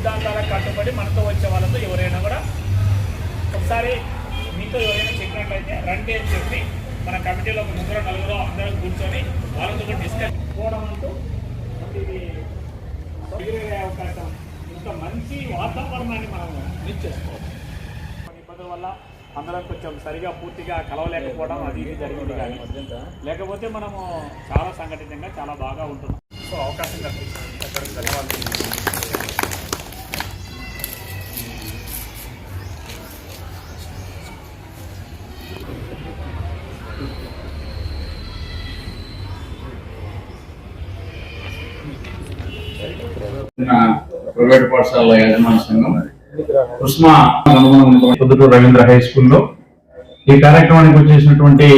సిద్ధాంతాలకు కట్టుబడి మనతో వచ్చే వాళ్ళతో ఎవరైనా కూడా ఒకసారి మీతో ఎవరైనా చెప్పినట్లయితే రండి అని చెప్పి మన కమిటీలో ఒక 3-4 అందరం కూర్చొని వాళ్ళతో కూడా డిస్కస్ పోవడం అంటూ ఇది ఎగిరే అవకాశం, ఇంత మంచి వాతావరణాన్ని మనం రీచ్ చేసుకోవాలి. కొన్ని ఇబ్బందుల వల్ల అందరం కొంచెం సరిగా పూర్తిగా కలవలేకపోవడం అది ఇది జరిగింది, కానీ లేకపోతే మనము చాలా సంఘటితంగా చాలా బాగా ఉంటున్నాం. సో అవకాశం కల్పిస్తుంది. అక్కడికి ధన్యవాదాలు. ప్రైవేట్ పాఠశాల యాజమాన్య సంఘం ఉస్మా పొద్దుటూరు రవీంద్ర హై స్కూల్లో ఈ కార్యక్రమానికి వచ్చేసినటువంటి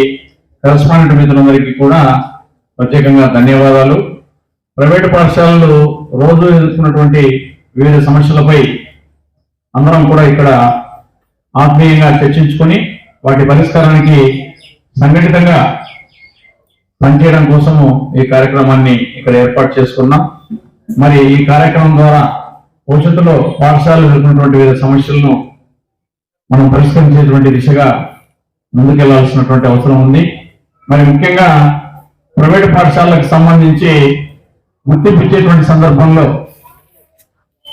కరెస్పాండెంట్ మిత్రులందరికీ కూడా ప్రత్యేకంగా ధన్యవాదాలు. ప్రైవేటు పాఠశాలలు రోజు ఎదుర్కొన్నటువంటి వివిధ సమస్యలపై అందరం కూడా ఇక్కడ ఆత్మీయంగా చర్చించుకొని వాటి పరిష్కారానికి సంఘటితంగా పనిచేయడం కోసము ఈ కార్యక్రమాన్ని ఇక్కడ ఏర్పాటు చేసుకున్నాం. మరి ఈ కార్యక్రమం ద్వారా భవిష్యత్తులో పాఠశాలలు ఎదుర్కొన్నటువంటి వివిధ సమస్యలను మనం పరిష్కరించేటువంటి దిశగా ముందుకెళ్లాల్సినటువంటి అవసరం ఉంది. మరి ముఖ్యంగా ప్రైవేటు పాఠశాలకు సంబంధించి గుర్తింపు ఇచ్చేటువంటి సందర్భంలో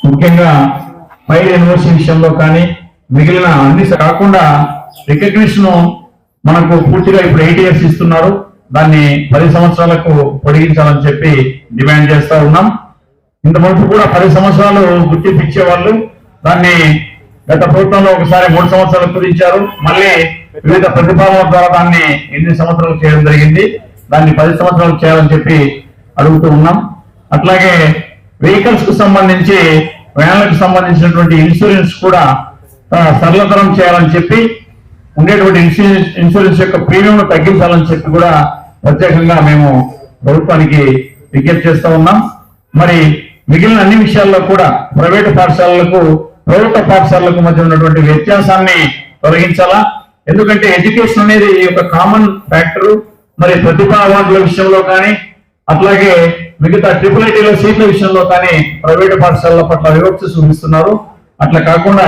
ముఖ్యంగా ఫైర్ యూనివర్సిటీ విషయంలో కానీ మిగిలిన అన్ని కాకుండా రికగ్నిషన్ మనకు పూర్తిగా ఇప్పుడు 8 years ఇస్తున్నారు. దాన్ని 10 సంవత్సరాలకు పొడిగించాలని చెప్పి డిమాండ్ చేస్తా ఉన్నాం. ఇంతవరకు కూడా 10 సంవత్సరాలు గుర్తింపు ఇచ్చేవాళ్ళు దాన్ని గత ప్రభుత్వంలో ఒకసారి 3 సంవత్సరాలు కుదించారు. మళ్ళీ వివిధ ప్రతిపాదనల ద్వారా దాన్ని 8 సంవత్సరాలు చేయడం జరిగింది. దాన్ని 10 సంవత్సరాలు చేయాలని చెప్పి అడుగుతూ ఉన్నాం. అట్లాగే వెహికల్స్ కు సంబంధించి వ్యాన్లకు సంబంధించినటువంటి ఇన్సూరెన్స్ కూడా సరళతరం చేయాలని చెప్పి ఉండేటువంటి ఇన్సూరెన్స్ యొక్క ప్రీమియం తగ్గించాలని చెప్పి కూడా ప్రత్యేకంగా మేము ప్రభుత్వానికి విజ్ఞప్తి చేస్తూ ఉన్నాం. మరి మిగిలిన అన్ని విషయాల్లో కూడా ప్రైవేటు పాఠశాలలకు ప్రభుత్వ పాఠశాలలకు మధ్య ఉన్నటువంటి వ్యత్యాసాన్ని తొలగించాలా. ఎందుకంటే ఎడ్యుకేషన్ అనేది ఒక కామన్ ఫ్యాక్టర్. మరి ప్రతిభా అవార్డుల విషయంలో కానీ అట్లాగే మిగతా ట్రిపుల్ సీట్ల విషయంలో కానీ ప్రైవేటు పాఠశాలల పట్ల వివక్ష చూపిస్తున్నారు. అట్లా కాకుండా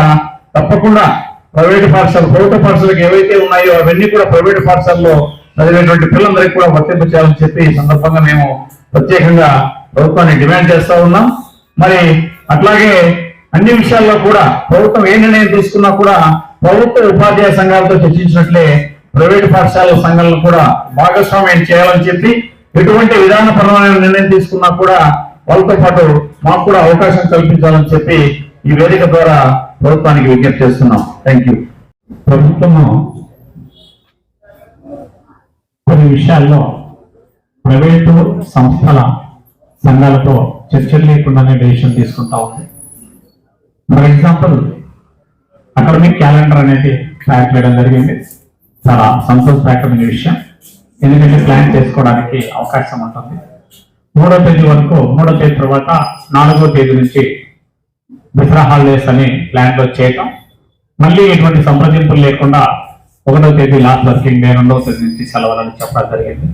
తప్పకుండా ప్రైవేటు పాఠశాల ప్రభుత్వ పాఠశాలకు ఏవైతే ఉన్నాయో అవన్నీ కూడా ప్రైవేటు పాఠశాలలో చదివేటువంటి పిల్లలందరికీ కూడా వర్తింప చేయాలని చెప్పి ఈ సందర్భంగా మేము ప్రత్యేకంగా ప్రభుత్వాన్ని డిమాండ్ చేస్తా ఉన్నాం. మరి అట్లాగే అన్ని విషయాల్లో కూడా ప్రభుత్వం ఏ నిర్ణయం తీసుకున్నా కూడా ప్రభుత్వ ఉపాధ్యాయ సంఘాలతో చర్చించినట్లే ప్రైవేటు పాఠశాలల సంఘాలను కూడా భాగస్వామ్యం చేయాలని చెప్పి ఎటువంటి విధానపరమైన నిర్ణయం తీసుకున్నా కూడా వాళ్ళతో పాటు మాకు కూడా అవకాశం కల్పించాలని చెప్పి ఈ వేదిక ద్వారా ప్రభుత్వానికి విజ్ఞప్తి చేస్తున్నాం. Thank you. ప్రభుత్వము కొన్ని విషయాల్లో ప్రైవేటు సంస్థల సంఘాలతో చర్చలు లేకుండానే డెసిషన్ తీసుకుంటా ఉంది. ఫర్ ఎగ్జాంపుల్ అకాడమిక్ క్యాలెండర్ అనేది ట్రాక్ చేయడం జరిగింది. చాలా సంతోషకరమైన విషయం. ఎందుకంటే ప్లాన్ చేసుకోవడానికి అవకాశం ఉంటుంది. 3వ తేదీ వరకు 3వ తేదీ తర్వాత 4వ తేదీ నుంచి దసరా హాలిడేస్ అని ప్లాన్ లో చేయటం, మళ్ళీ ఎటువంటి సంప్రదింపులు లేకుండా 1వ తేదీ లాస్ట్ వర్కింగ్ డే 2వ తేదీ నుంచి సెలవులని చెప్పడం జరిగింది.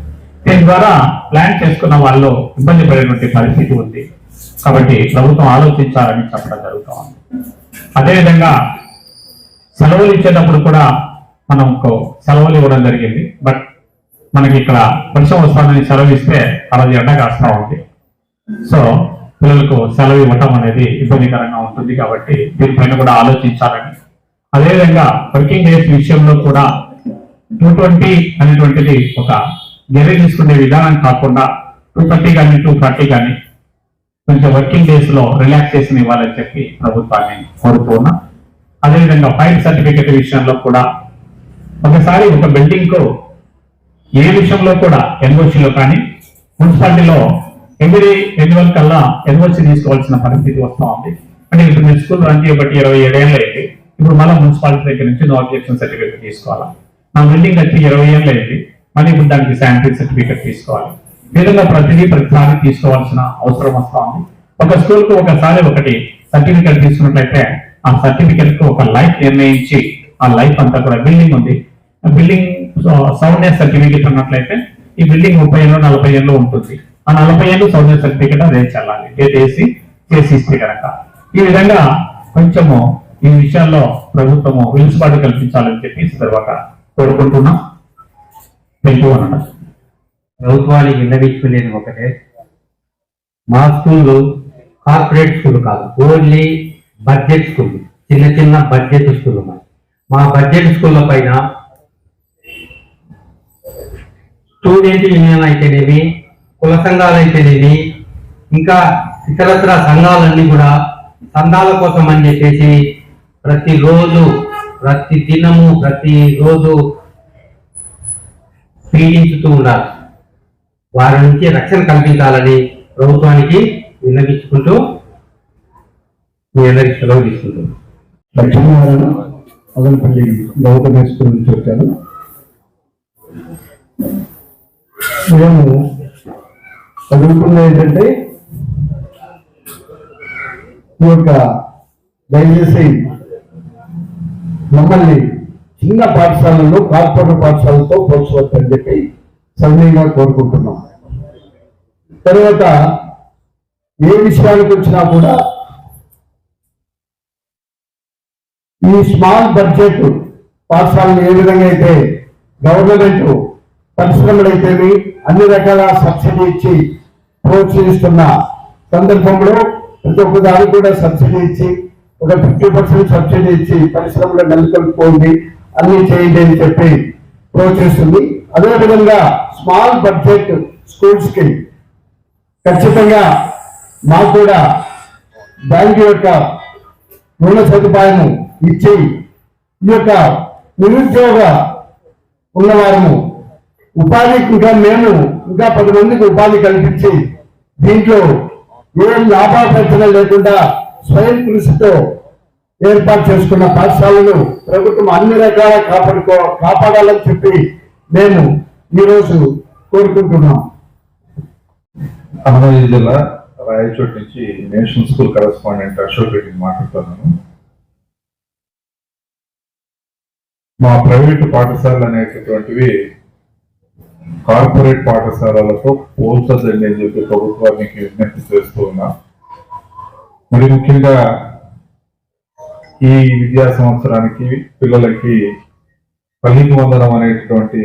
దీని ద్వారా ప్లాన్ చేసుకున్న వాళ్ళు ఇబ్బంది పడేటువంటి పరిస్థితి ఉంది. కాబట్టి ప్రభుత్వం ఆలోచించాలని చెప్పడం జరుగుతూ ఉంది. అదేవిధంగా సెలవులు ఇచ్చేటప్పుడు కూడా మనం సెలవులు ఇవ్వడం జరిగింది. బట్ మనకి ఇక్కడ వర్షం వస్తుందని సెలవు ఇస్తే అలాది ఎండ కాస్తా ఉంది. సో పిల్లలకు సెలవు ఇవ్వటం అనేది ఇబ్బందికరంగా ఉంటుంది. కాబట్టి దీనిపైన కూడా ఆలోచించాలని, అదేవిధంగా వర్కింగ్ డేస్ విషయంలో కూడా 220 అనేటువంటిది ఒక గెర్రీ తీసుకునే విధానం కాకుండా 230 కానీ 240 కానీ కొంచెం వర్కింగ్ డేస్ లో రిలాక్సేషన్ ఇవ్వాలని చెప్పి ప్రభుత్వాన్ని కోరుతున్నా. అదేవిధంగా ఫైల్ సర్టిఫికేట్ విషయంలో కూడా ఒకసారి ఒక బిల్డింగ్ కు ఏ విషయంలో కూడా ఎన్ఓసీలో కానీ మున్సిపాలిటీలో ఎవ్రీ రెన్యువల్ కల్లా ఎన్ఓసీ తీసుకోవాల్సిన పరిస్థితి వస్తూ ఉంది. అంటే ఇప్పుడు మీరు స్కూల్ రన్ చేయబట్టి 27 ఏళ్ళు అయింది. ఇప్పుడు మళ్ళీ మున్సిపాలిటీ దగ్గర నుంచి నో అబ్జెక్షన్ సర్టిఫికేట్ తీసుకోవాలా. నా బిల్డింగ్ వచ్చి 20 ఏళ్ళు అయింది. మళ్ళీ ఇప్పుడు దానికి శానిటరీ సర్టిఫికేట్ తీసుకోవాలి. ఈ విధంగా ప్రతిసారి తీసుకోవాల్సిన అవసరం వస్తూ ఉంది. ఒక స్కూల్ కు ఒకసారి ఒకటి సర్టిఫికేట్ తీసుకున్నట్లయితే ఆ సర్టిఫికేట్ కు ఒక లైఫ్ నిర్ణయించి ఆ లైఫ్ అంతా కూడా బిల్డింగ్ ఉంది. బిల్డింగ్ సౌండ్నెస్ సర్టిఫికేట్ ఉన్నట్లయితే ఈ బిల్డింగ్ 30 ఏళ్ళు 40 ఏళ్ళు ఉంటుంది. ఆ 40 ఏళ్ళు సౌండ్నెస్ సర్టిఫికేట్ అదే చల్లాలి. చేసి ఇస్తే కనుక ఈ విధంగా కొంచెము ఈ విషయాల్లో ప్రభుత్వము వెలుసుబాటు కల్పించాలని చెప్పి ఈ తర్వాత కోరుకుంటున్నాం. అన్నమాట ప్రభుత్వానికి విన్నవించుకునేది ఒకటే, మా స్కూళ్ళు కార్పొరేట్ స్కూల్ కాదు, ఓన్లీ బడ్జెట్ స్కూల్, చిన్న చిన్న బడ్జెట్ స్కూల్. మా బడ్జెట్ స్కూళ్ళ పైన స్టూడెంట్ యూనియన్ అయితేనేమి, కుల సంఘాలు అయితేనేమి, ఇంకా ఇతరత్ర సంఘాలన్నీ కూడా సంఘాల కోసం అని చెప్పేసి ప్రతిరోజు ప్రతిరోజు పీడించుతూ ఉన్నారు. వారి నుంచి రక్షణ కల్పించాలని ప్రభుత్వానికి విన్నవించుకుంటూ మీ అందరికి సెలవు తీసుకుంటున్నాను. లక్ష్మీనారాయణ అదనపల్లి గౌతమ స్కూల్ నుంచి వచ్చాను. మేము చదువుకున్నది ఏంటంటే, ఈ యొక్క దయచేసి మమ్మల్ని చిన్న పాఠశాలల్లో కార్పొరేట్ పాఠశాలతో పోల్చవచ్చని చెప్పి సవినయంగా కోరుకుంటున్నాం. తర్వాత ఏ విషయానికి వచ్చినా కూడా ఈ స్మాల్ బడ్జెట్ పాఠశాలను ఏ విధంగా అయితే గవర్నమెంట్ పరిశ్రమలైతేవి అన్ని రకాల సబ్సిడీ ఇచ్చి ప్రోత్సహిస్తున్న సందర్భంలో ప్రతి ఒక్క దానికి కూడా సబ్సిడీ ఇచ్చి ఒక 50% సబ్సిడీ ఇచ్చి పరిశ్రమలో నెలకొల్పుకోండి, అన్ని చేయండి అని చెప్పి ప్రోత్సహిస్తుంది. అదేవిధంగా స్మాల్ బడ్జెట్ స్కూల్స్ కి ఖచ్చితంగా మాకు కూడా బ్యాంకు యొక్క రుణ సదుపాయం ఇచ్చి ఈ యొక్క నిరుద్యోగ ఉన్నవారము ఉపాధి మేము ఇంకా 10 మందికి ఉపాధి కల్పించి దీంట్లో ఏం లాభాపేక్షణ లేకుండా స్వయం కృషితో ఏర్పాటు చేసుకున్న పాఠశాలను ప్రభుత్వం అన్ని రకాల కాపాడాలని చెప్పి మేము ఈరోజు కోరుకుంటున్నాం. అన్నమయ్య జిల్లా రాయచోటి నుంచి national school correspondent Ashok Reddy మాట్లాడుతున్నాను. మా ప్రైవేటు పాఠశాలలు అనేటటువంటివి కార్పొరేట్ పాఠశాలలతో పోల్చదండి అని చెప్పి ప్రభుత్వానికి విజ్ఞప్తి చేస్తూ ఉన్నా. మరి ముఖ్యంగా ఈ విద్యా సంవత్సరానికి పిల్లలకి పల్లికి వందనం అనేటటువంటి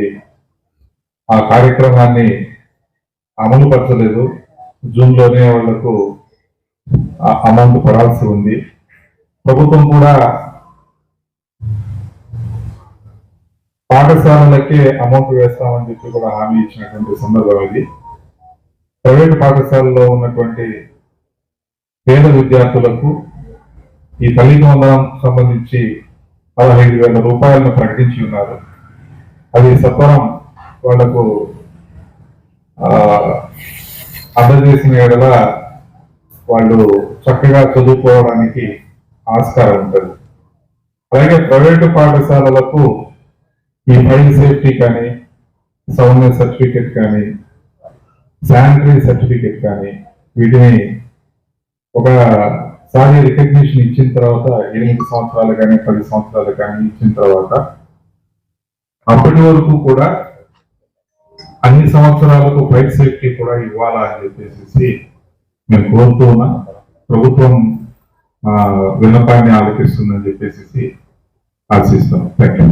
ఆ కార్యక్రమాన్ని అమలు పరచలేదు. జూన్ లోనే వాళ్లకు అమౌంట్ పడాల్సి ఉంది. ప్రభుత్వం కూడా పాఠశాలలకే అమౌంట్ వేస్తామని చెప్పి కూడా హామీ ఇచ్చినటువంటి సందర్భం ఇది. ప్రైవేట్ పాఠశాలలో ఉన్నటువంటి పేద విద్యార్థులకు ఈ తల్లికి వందనం సంబంధించి 15,000 రూపాయలను ప్రకటించి ఉన్నారు. అది సత్వరం వాళ్లకు అందజేసిన ఎడల వాళ్ళు చక్కగా చదువుకోవడానికి ఆస్కారం ఉంటుంది. అలాగే ప్రైవేటు పాఠశాలలకు ఈ ఫైల్ సేఫ్టీ కానీ, సౌండ్ సర్టిఫికేట్ కానీ, శానిటరీ సర్టిఫికేట్ కానీ వీటిని ఒకసారి రికగ్నిషన్ ఇచ్చిన తర్వాత 8 సంవత్సరాలు కానీ 10 సంవత్సరాలు కానీ ఇచ్చిన తర్వాత అప్పటి వరకు కూడా అన్ని సంవత్సరాలకు ఫైల్ సేఫ్టీ కూడా ఇవ్వాలా అని చెప్పేసి మేము కోరుతూ ఉన్నాం. ప్రభుత్వం విన్నపాన్ని ఆలోచిస్తుందని చెప్పేసి ఆశిస్తున్నాం. Thank you.